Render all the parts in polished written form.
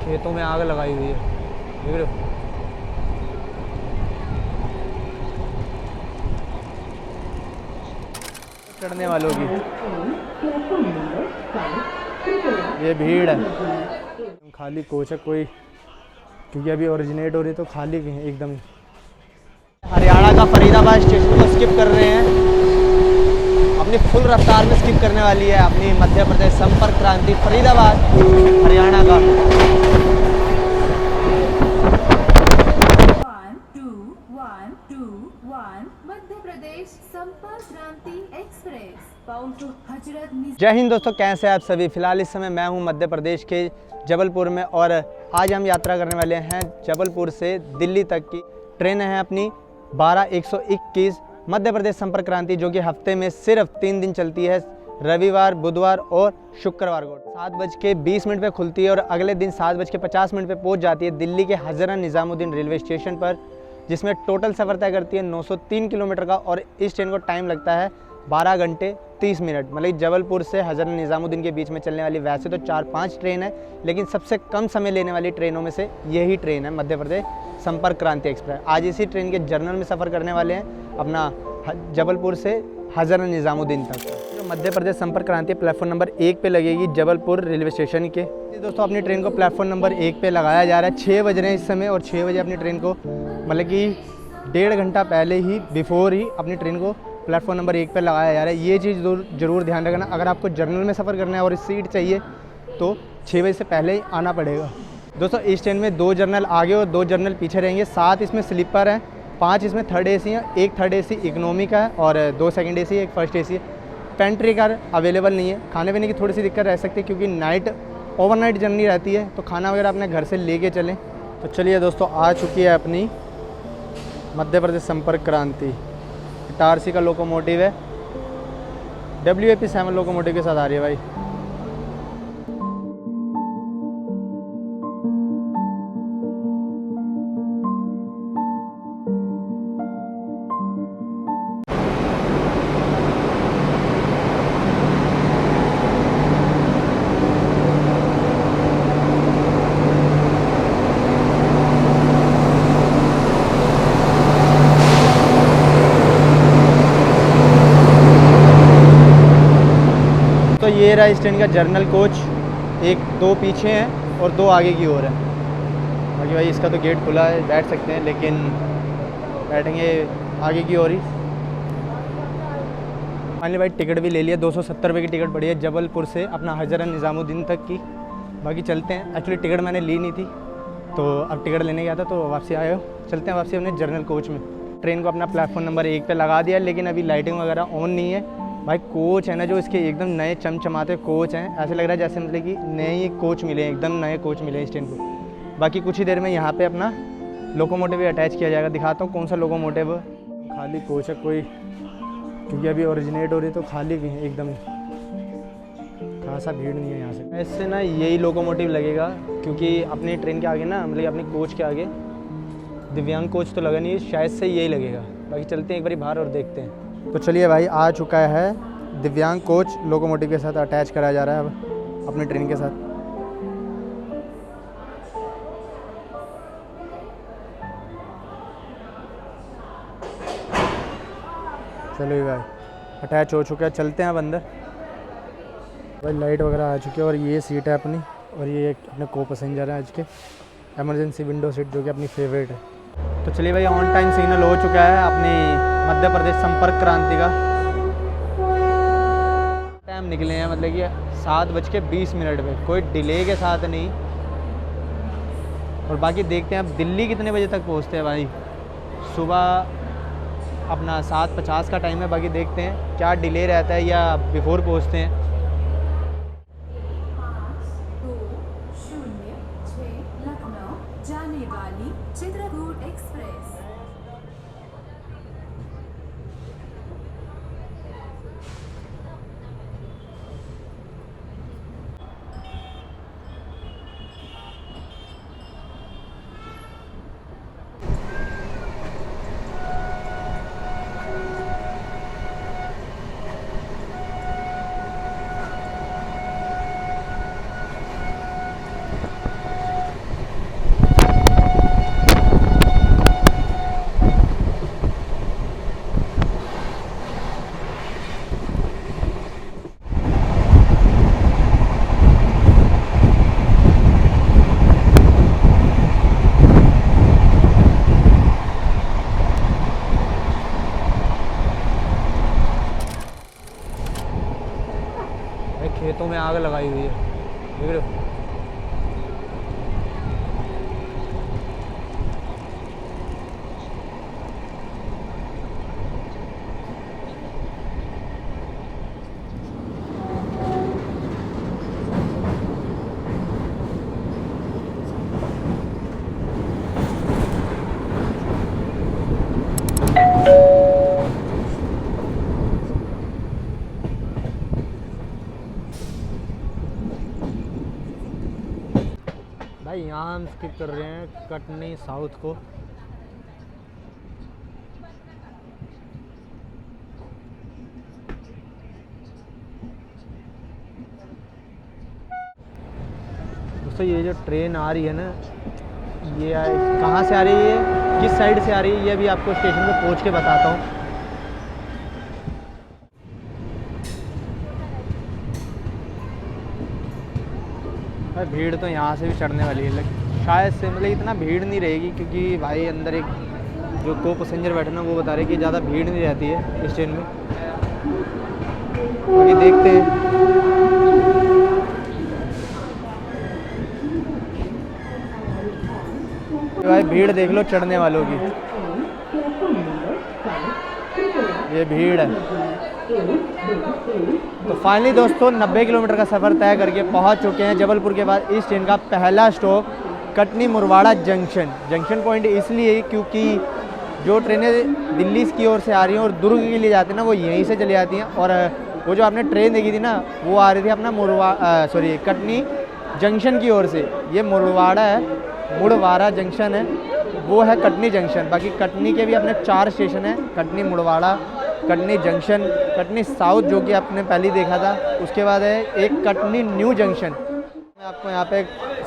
खेतों में आग लगाई हुई है, देख रहे हो। चढ़ने वालों की ये भीड़ है, खाली कोच है कोई, क्योंकि अभी ओरिजिनेट हो रही तो खाली एकदम। हरियाणा का फरीदाबाद स्टेशन को स्किप कर रहे हैं, अपनी फुल रफ्तार में स्किप करने वाली है अपनी मध्य प्रदेश संपर्क क्रांति फरीदाबाद हरियाणा का। 1211 मध्य प्रदेश संपर्क क्रांति एक्सप्रेस बाउंड टू हजरत। जय हिंद दोस्तों, कैसे हैं आप सभी। फिलहाल इस समय मैं हूं मध्य प्रदेश के जबलपुर में और आज हम यात्रा करने वाले हैं जबलपुर से दिल्ली तक की। ट्रेन है अपनी 12121 मध्य प्रदेश संपर्क क्रांति, जो कि हफ्ते में सिर्फ 3 दिन चलती है, रविवार, बुधवार और शुक्रवार को। 7:20 पे खुलती है और अगले दिन 7:50 पे पहुंच जाती है दिल्ली के हज़रत निज़ामुद्दीन रेलवे स्टेशन पर, जिसमें टोटल सफ़र तय करती है 903 किलोमीटर का। और इस ट्रेन को टाइम लगता है 12 घंटे 30 मिनट। मतलब जबलपुर से हज़रत निज़ामुद्दीन के बीच में चलने वाली वैसे तो 4-5 ट्रेन है, लेकिन सबसे कम समय लेने वाली ट्रेनों में से यही ट्रेन है मध्य प्रदेश संपर्क क्रांति एक्सप्रेस। आज इसी ट्रेन के जर्नल में सफ़र करने वाले हैं अपना जबलपुर से हज़रत निज़ामुद्दीन तक। तो मध्य प्रदेश संपर्क क्रांति प्लेटफॉर्म नंबर 1 पे लगेगी जबलपुर रेलवे स्टेशन के। दोस्तों अपनी ट्रेन को प्लेटफॉर्म नंबर 1 पे लगाया जा रहा है। 6 बज रहे हैं इस समय और 6 बजे अपनी ट्रेन को, मतलब कि 1.5 घंटा पहले ही, बिफोर ही अपनी ट्रेन को प्लेटफॉर्म नंबर 1 पे लगाया जा रहा है। ये चीज़ ज़रूर ध्यान रखना, अगर आपको जर्नल में सफ़र करना है और सीट चाहिए तो 6 बजे से पहले ही आना पड़ेगा। दोस्तों इस ट्रेन में 2 जर्नल आगे और 2 जर्नल पीछे रहेंगे। 7 इसमें स्लीपर हैं, 5 इसमें थर्ड एसी है, 1 थर्ड एसी इकोनॉमी का है और 2 सेकंड एसी, 1 फर्स्ट एसी है। पेंट्री कार अवेलेबल नहीं है। खाने पीने की थोड़ी सी दिक्कत रह सकती है क्योंकि ओवरनाइट जर्नी रहती है, तो खाना वगैरह अपने घर से लेके चलें। तो चलिए दोस्तों, आ चुकी है अपनी मध्य प्रदेश संपर्क क्रांति। इटारसी का लोकोमोटिव है, WAP7 लोकोमोटिव के साथ आ रही है भाई। ये रहा इस ट्रेन का जर्नल कोच, 1-2 पीछे हैं और 2 आगे की ओर है। बाकी भाई इसका तो गेट खुला है, बैठ सकते हैं, लेकिन बैठेंगे आगे की ओर ही। फाइनली भाई टिकट भी ले लिया, 270 रुपये की टिकट पड़ी है जबलपुर से अपना हज़रत निज़ामुद्दीन तक की। बाकी चलते हैं। एक्चुअली टिकट मैंने ली नहीं थी, तो अब टिकट लेने गया था तो वापसी आए हो। चलते हैं वापसी अपने जर्नल कोच में। ट्रेन को अपना प्लेटफॉर्म नंबर 1 पे लगा दिया, लेकिन अभी लाइटिंग वगैरह ऑन नहीं है। भाई कोच है ना, जो इसके एकदम नए चमचमाते कोच हैं, ऐसे लग रहा है जैसे मतलब कि नए ही कोच मिले हैं, एकदम नए कोच मिले हैं इस ट्रेन को। बाकी कुछ ही देर में यहाँ पे अपना लोकोमोटिव अटैच किया जाएगा। दिखाता हूँ कौन सा लोकोमोटिव। खाली कोच है कोई, क्योंकि अभी ओरिजिनेट हो रही तो खाली भी है एकदम, खासा भीड़ नहीं है यहाँ से। ऐसे ना यही लोकोमोटिव लगेगा, क्योंकि अपनी ट्रेन के आगे ना, मतलब अपनी कोच के आगे दिव्यांग कोच तो लगा नहीं है, शायद से यही लगेगा। बाकी चलते हैं एक बार बाहर और देखते हैं। तो चलिए भाई, आ चुका है दिव्यांग कोच, लोकोमोटिव के साथ अटैच कराया जा रहा है अब अपनी ट्रेन के साथ। चलिए भाई अटैच हो चुका है, चलते हैं अब अंदर। भाई लाइट वगैरह आ चुकी है और ये सीट है अपनी, और ये अपने को पैसेंजर हैं आज के, एमरजेंसी विंडो सीट, जो कि अपनी फेवरेट है। तो चलिए भाई, ऑन टाइम सिग्नल हो चुका है अपनी मध्य प्रदेश संपर्क क्रांति का। टाइम निकले हैं, मतलब कि 7:20 पे, कोई डिले के साथ नहीं। और बाकी देखते हैं अब दिल्ली कितने बजे तक पहुंचते हैं भाई। सुबह अपना 7:50 का टाइम है, बाकी देखते हैं क्या डिले रहता है या बिफोर पहुंचते हैं। 5-2-0-6 लखनऊ जाने वाली चित्रकूट एक्सप्रेस। लगाई हुई है, देख रहे हो। भाई यहाँ हम स्किप कर रहे हैं कटनी साउथ को। दोस्तों ये जो ट्रेन आ रही है ना, ये कहाँ से आ रही है, किस साइड से आ रही है, ये भी आपको स्टेशन पे पहुँच के बताता हूँ। भीड़ तो यहाँ से भी चढ़ने वाली है, शायद से मतलब इतना भीड़ नहीं रहेगी, क्योंकि भाई अंदर एक जो को पैसेंजर बैठे ना वो बता रहे कि ज़्यादा भीड़ नहीं रहती है इस ट्रेन में। बाकी देखते हैं। तो भाई भीड़ देख लो चढ़ने वालों की, ये भीड़ है। तो फाइनली दोस्तों 90 किलोमीटर का सफ़र तय करके पहुंच चुके हैं जबलपुर के बाद इस ट्रेन का पहला stop Katni Murwara junction. Junction point इसलिए क्योंकि जो ट्रेनें दिल्ली की ओर से आ रही हैं और दुर्ग के लिए जाती हैं ना, वो यहीं से चली जाती हैं। और वो जो आपने ट्रेन देखी थी ना, वो आ रही थी अपना कटनी जंक्शन की ओर से। ये मुरवाड़ा है, मुड़वाड़ा जंक्शन है, वो है कटनी जंक्शन। बाकी कटनी के भी अपने 4 स्टेशन हैं, कटनी, मुड़वाड़ा, कटनी जंक्शन, कटनी साउथ जो कि आपने पहले ही देखा था, उसके बाद है एक कटनी न्यू जंक्शन। आपको यहाँ पे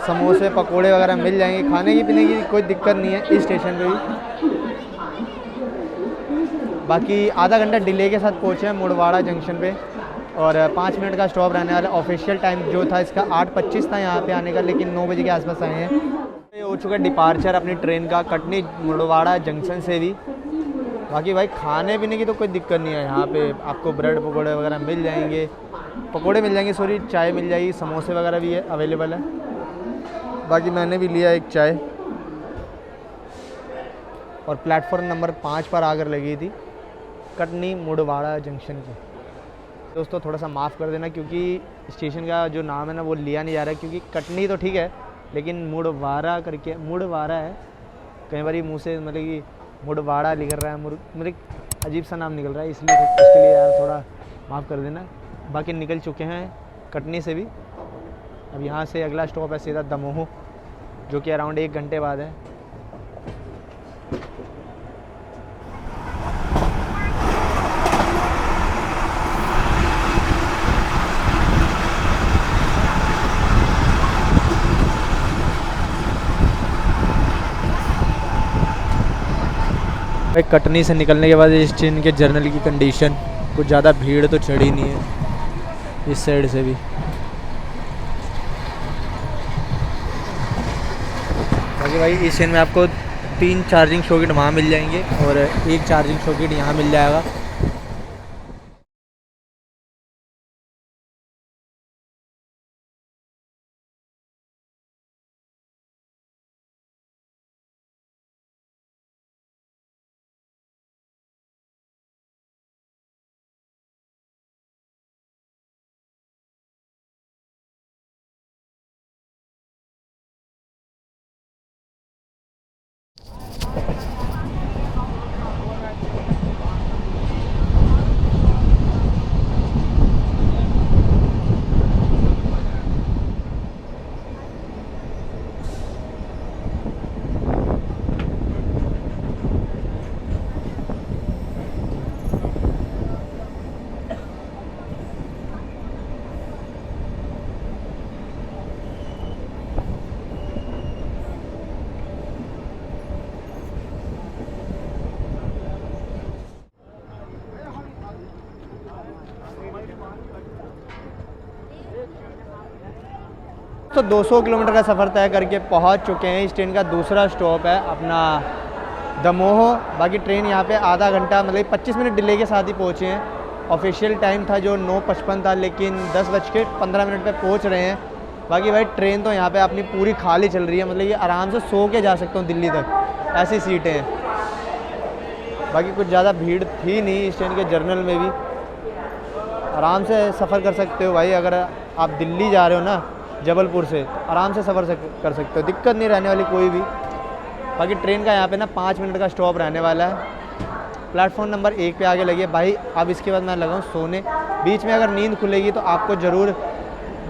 समोसे पकोड़े वगैरह मिल जाएंगे, खाने की पीने की कोई दिक्कत नहीं है इस स्टेशन पे भी। बाकी आधा घंटा डिले के साथ पहुँचे हैं मुड़वाड़ा जंक्शन पे और 5 मिनट का स्टॉप रहने वाला। ऑफिशियल टाइम जो था इसका 8:25 था यहाँ पे आने का, लेकिन 9 बजे के आसपास आए हैं। ये हो चुका है डिपार्चर अपनी ट्रेन का कटनी मुड़वाड़ा जंक्शन से भी। बाकी भाई खाने पीने की तो कोई दिक्कत नहीं है, यहाँ पे आपको ब्रेड पकोड़े वगैरह मिल जाएंगे, चाय मिल जाएगी, समोसे वगैरह भी है अवेलेबल है। बाकी मैंने भी लिया एक चाय और प्लेटफॉर्म नंबर 5 पर आकर लगी थी कटनी मुड़वाड़ा जंक्शन की। दोस्तों थोड़ा सा माफ़ कर देना क्योंकि स्टेशन का जो नाम है ना वो लिया नहीं जा रहा है, क्योंकि कटनी तो ठीक है लेकिन मुड़वाड़ा करके मुड़वाड़ा है, कई बार मुँह से मतलब कि मुड़वाड़ा निकल रहा है, मतलब अजीब सा नाम निकल रहा है, इसलिए उसके लिए यार थोड़ा माफ़ कर देना। बाकी निकल चुके हैं कटनी से भी। अब यहाँ से अगला स्टॉप है सीधा दमोह, जो कि अराउंड 1 घंटे बाद है। भाई कटनी से निकलने के बाद इस ट्रेन के जर्नल की कंडीशन, कुछ ज़्यादा भीड़ तो चढ़ी नहीं है इस साइड से भी। बाकी भाई इस ट्रेन में आपको 3 चार्जिंग सॉकेट वहाँ मिल जाएंगे और 1 चार्जिंग सॉकेट यहाँ मिल जाएगा। तो 200 किलोमीटर का सफ़र तय करके पहुंच चुके हैं। इस ट्रेन का दूसरा स्टॉप है अपना दमोह। बाकी ट्रेन यहाँ पे आधा घंटा मतलब 25 मिनट डिले के साथ ही पहुँचे हैं ऑफिशियल टाइम था जो 9:55 था, लेकिन 10:15 पे पहुंच रहे हैं। बाकी भाई ट्रेन तो यहाँ पे अपनी पूरी खाली चल रही है, मतलब ये आराम से सो के जा सकता हूँ दिल्ली तक, ऐसी सीटें हैं। बाकी कुछ ज़्यादा भीड़ थी नहीं इस ट्रेन के, जर्नल में भी आराम से सफ़र कर सकते हो भाई। अगर आप दिल्ली जा रहे हो ना जबलपुर से, आराम से सफ़र कर सकते हो, दिक्कत नहीं रहने वाली कोई भी। बाकी ट्रेन का यहाँ पे ना 5 मिनट का स्टॉप रहने वाला है। प्लेटफॉर्म नंबर 1 पे आगे लगी है भाई। अब इसके बाद मैं लगाऊँ सोने। बीच में अगर नींद खुलेगी तो आपको ज़रूर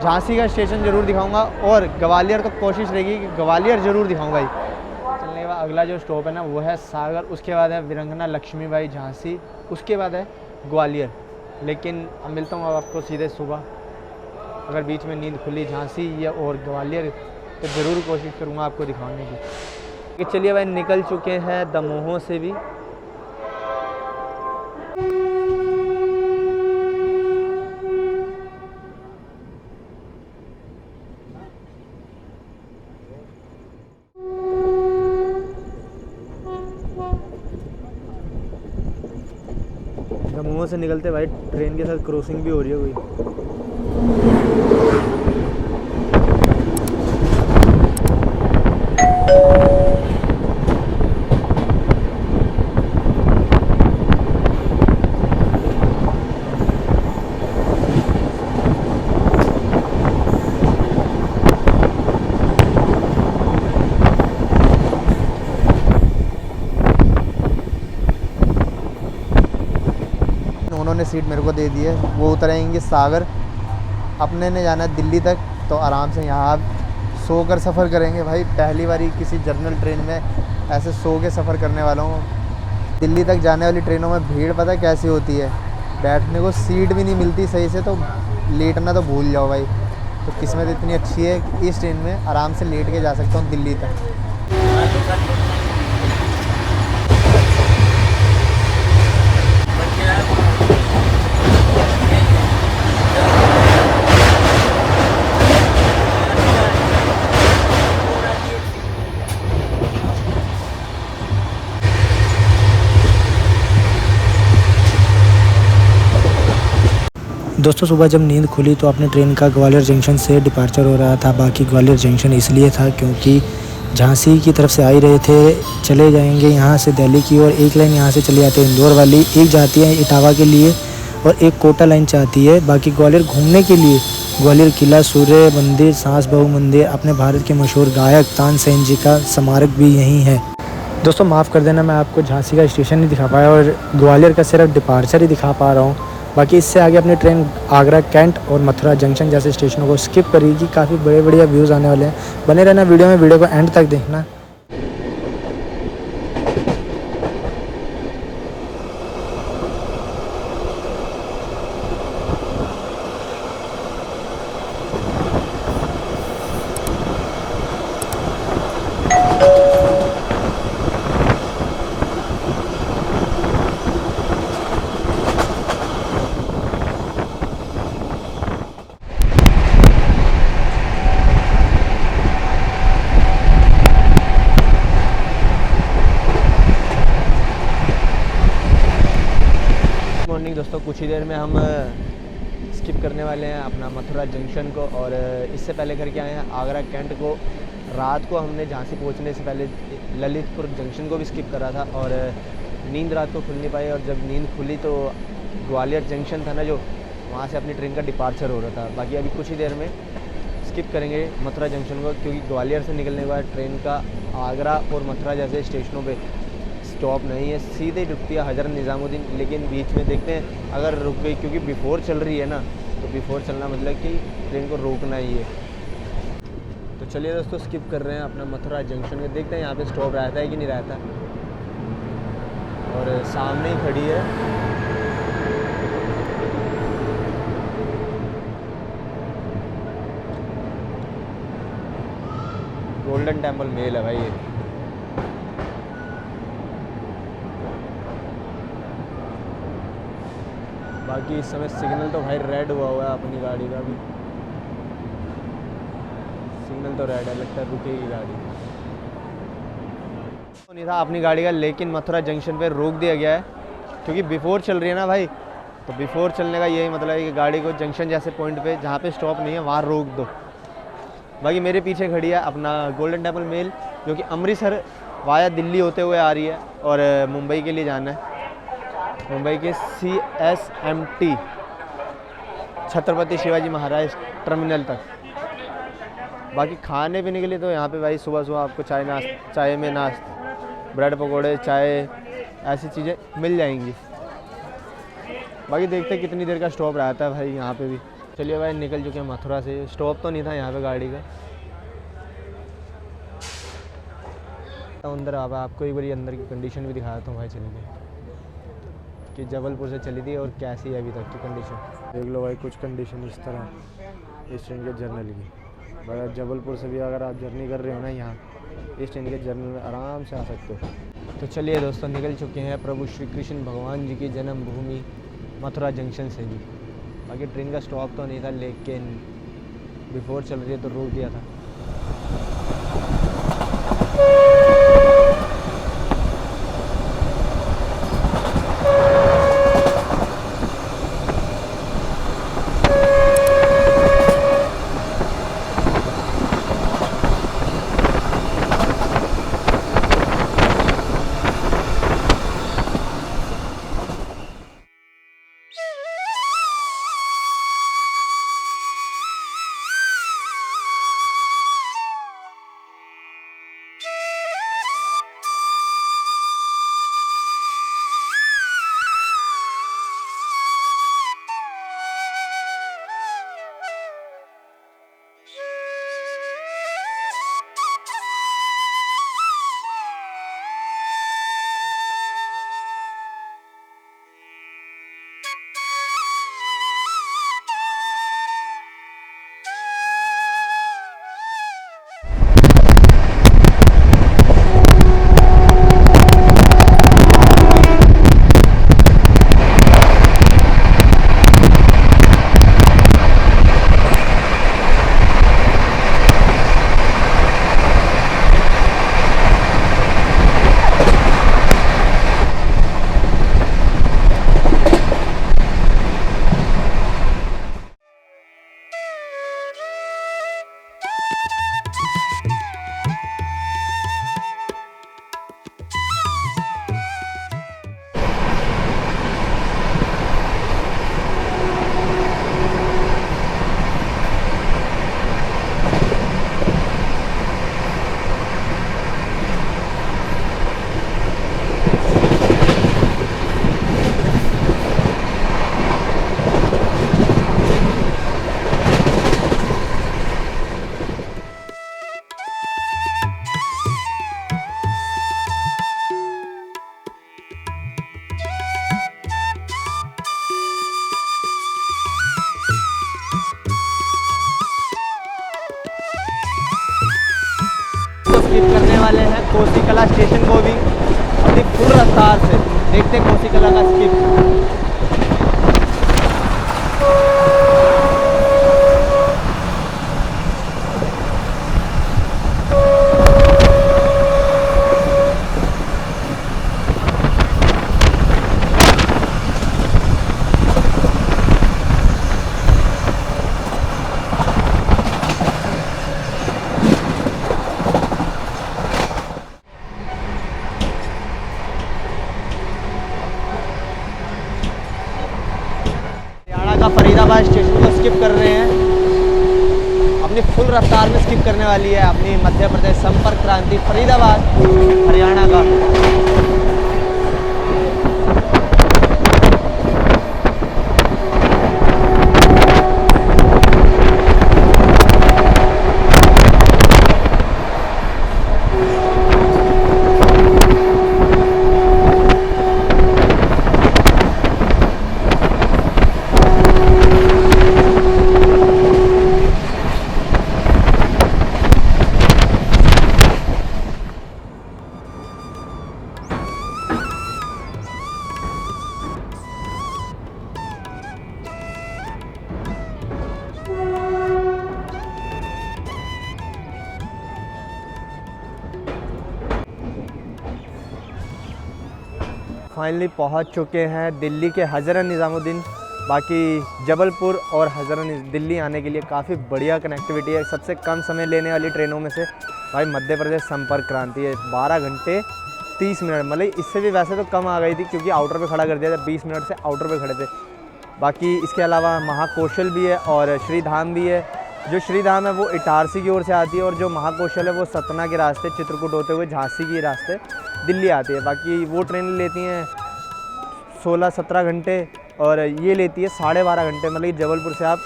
झांसी का स्टेशन ज़रूर दिखाऊंगा, और ग्वालियर तो कोशिश रहेगी कि ग्वालियर ज़रूर दिखाऊँ भाई। चलने के बाद अगला जो स्टॉप है ना वो है सागर, उसके बाद है वीरंगना लक्ष्मीबाई झांसी, उसके बाद है ग्वालियर। लेकिन अब मिलता हूँ अब आपको सीधे सुबह। अगर बीच में नींद खुली झांसी या और ग्वालियर तो ज़रूर कोशिश करूँगा आपको दिखाने की। चलिए भाई निकल चुके हैं दमोह से भी। दमोह से निकलते भाई ट्रेन के साथ क्रॉसिंग भी हो रही है कोई। उन्होंने सीट मेरे को दे दी है, वो उतरेंगे सागर, अपने ने जाना है दिल्ली तक, तो आराम से यहाँ सो कर सफ़र करेंगे भाई। पहली बारी किसी जर्नल ट्रेन में ऐसे सो के सफ़र करने वाला हूँ। दिल्ली तक जाने वाली ट्रेनों में भीड़ पता कैसी होती है, बैठने को सीट भी नहीं मिलती सही से, तो लेटना तो भूल जाओ भाई। तो किस्मत इतनी अच्छी है कि इस ट्रेन में आराम से लेट के जा सकता हूँ दिल्ली तक। दोस्तों सुबह जब नींद खुली तो अपने ट्रेन का ग्वालियर जंक्शन से डिपार्चर हो रहा था। बाकी ग्वालियर जंक्शन इसलिए था क्योंकि झांसी की तरफ से आ ही रहे थे, चले जाएंगे यहाँ से दिल्ली की ओर। एक लाइन यहाँ से चली जाती है इंदौर वाली, एक जाती है इटावा के लिए और एक कोटा लाइन चाहती है। बाकी ग्वालियर घूमने के लिए ग्वालियर किला, सूर्य मंदिर, सास बहू मंदिर, अपने भारत के मशहूर गायक तानसेन जी का स्मारक भी यहीं है। दोस्तों माफ़ कर देना, मैं आपको झांसी का स्टेशन नहीं दिखा पाया और ग्वालियर का सिर्फ डिपार्चर ही दिखा पा रहा हूँ। बाकी इससे आगे अपनी ट्रेन आगरा कैंट और मथुरा जंक्शन जैसे स्टेशनों को स्किप करेगी। काफ़ी बड़े बढ़िया व्यूज़ आने वाले हैं, बने रहना वीडियो में, वीडियो को एंड तक देखना। मॉर्निंग दोस्तों, कुछ ही देर में हम स्किप करने वाले हैं अपना मथुरा जंक्शन को, और इससे पहले करके आए हैं आगरा कैंट को। रात को हमने झांसी पहुंचने से पहले ललितपुर जंक्शन को भी स्किप करा था, और नींद रात को खुल नहीं पाई, और जब नींद खुली तो ग्वालियर जंक्शन था ना जो, वहाँ से अपनी ट्रेन का डिपार्चर हो रहा था। बाकी अभी कुछ ही देर में स्किप करेंगे मथुरा जंक्शन को, क्योंकि ग्वालियर से निकलने के बाद ट्रेन का आगरा और मथुरा जैसे स्टेशनों पे स्टॉप नहीं है, सीधे रुकती है हज़रत निज़ामुद्दीन। लेकिन बीच में देखते हैं अगर रुक गई, क्योंकि बिफोर चल रही है ना, तो बिफोर चलना मतलब कि ट्रेन को रोकना ही है। तो चलिए दोस्तों स्किप कर रहे हैं अपना मथुरा जंक्शन में, देखते हैं यहाँ पे स्टॉप रहता है कि नहीं रहता। और सामने ही खड़ी है गोल्डन टेम्पल मेल है भाई ये। बाकी इस समय सिग्नल तो भाई रेड हुआ है अपनी गाड़ी का भी, सिग्नल तो रेड है, लगता है रुकेगी गाड़ी। तो नहीं था अपनी गाड़ी का, लेकिन मथुरा जंक्शन पे रोक दिया गया है क्योंकि बिफोर चल रही है ना भाई, तो बिफोर चलने का यही मतलब है कि गाड़ी को जंक्शन जैसे पॉइंट पे जहाँ पे स्टॉप नहीं है वहाँ रोक दो। बाकी मेरे पीछे खड़ी है अपना गोल्डन टेम्पल मेल, जो कि अमृतसर वाया दिल्ली होते हुए आ रही है और मुंबई के लिए जाना है। मुंबई के CSMT छत्रपति शिवाजी महाराज टर्मिनल तक। बाकी खाने पीने के लिए तो यहाँ पे भाई सुबह सुबह आपको चाय में नाश्ता, ब्रेड पकोड़े, चाय, ऐसी चीज़ें मिल जाएंगी। बाकी देखते हैं कितनी देर का स्टॉप रहता है भाई यहाँ पे भी। चलिए भाई निकल चुके हैं मथुरा से। स्टॉप तो नहीं था यहाँ पे गाड़ी का। तो अंदर आपको एक बार अंदर की कंडीशन भी दिखाता हूँ भाई चलिए, कि जबलपुर से चली थी और कैसी है अभी तक की कंडीशन। देख लो भाई कुछ कंडीशन इस तरह इस ट्रेन के जर्नल की। भाई जबलपुर से भी अगर आप जर्नी कर रहे हो ना यहाँ, इस ट्रेन के जर्नल में आराम से आ सकते हो। तो चलिए दोस्तों निकल चुके हैं प्रभु श्री कृष्ण भगवान जी की जन्मभूमि मथुरा जंक्शन से भी। बाकी ट्रेन का स्टॉप तो नहीं था, लेकिन बिफोर चल रही है तो रोक दिया था। स्किप करने वाले हैं कोसी कला स्टेशन को भी अपनी फुल रफ्तार से। देखते हैं कोसी कला का स्किप। का फरीदाबाद स्टेशन को स्किप कर रहे हैं। अपनी फुल रफ्तार में स्किप करने वाली है अपनी मध्य प्रदेश संपर्क क्रांति फरीदाबाद हरियाणा का। फाइनली पहुंच चुके हैं दिल्ली के हज़रत निज़ामुद्दीन। बाकी जबलपुर और हज़रत दिल्ली आने के लिए काफ़ी बढ़िया कनेक्टिविटी है। सबसे कम समय लेने वाली ट्रेनों में से भाई मध्य प्रदेश संपर्क क्रांति है। 12 घंटे 30 मिनट, मतलब इससे भी वैसे तो कम आ गई थी क्योंकि आउटर पे खड़ा कर दिया था, 20 मिनट से आउटर पे खड़े थे। बाकी इसके अलावा महाकौशल भी है और श्रीधाम भी है। जो श्रीधाम है वो इटारसी की ओर से आती है और जो महाकौशल है वो सतना के रास्ते चित्रकूट होते हुए झांसी के रास्ते दिल्ली आती है। बाकी वो ट्रेन लेती हैं 16-17 घंटे और ये लेती है 12.5 घंटे, मतलब जबलपुर से आप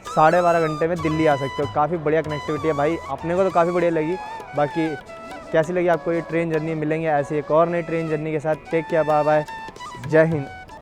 12.5 घंटे में दिल्ली आ सकते हो। काफ़ी बढ़िया कनेक्टिविटी है भाई, अपने को तो काफ़ी बढ़िया लगी। बाकी कैसी लगी आपको ये ट्रेन जर्नी? मिलेंगे ऐसे एक और नई ट्रेन जर्नी के साथ। टेक केयर, बाय बाय, जय हिंद।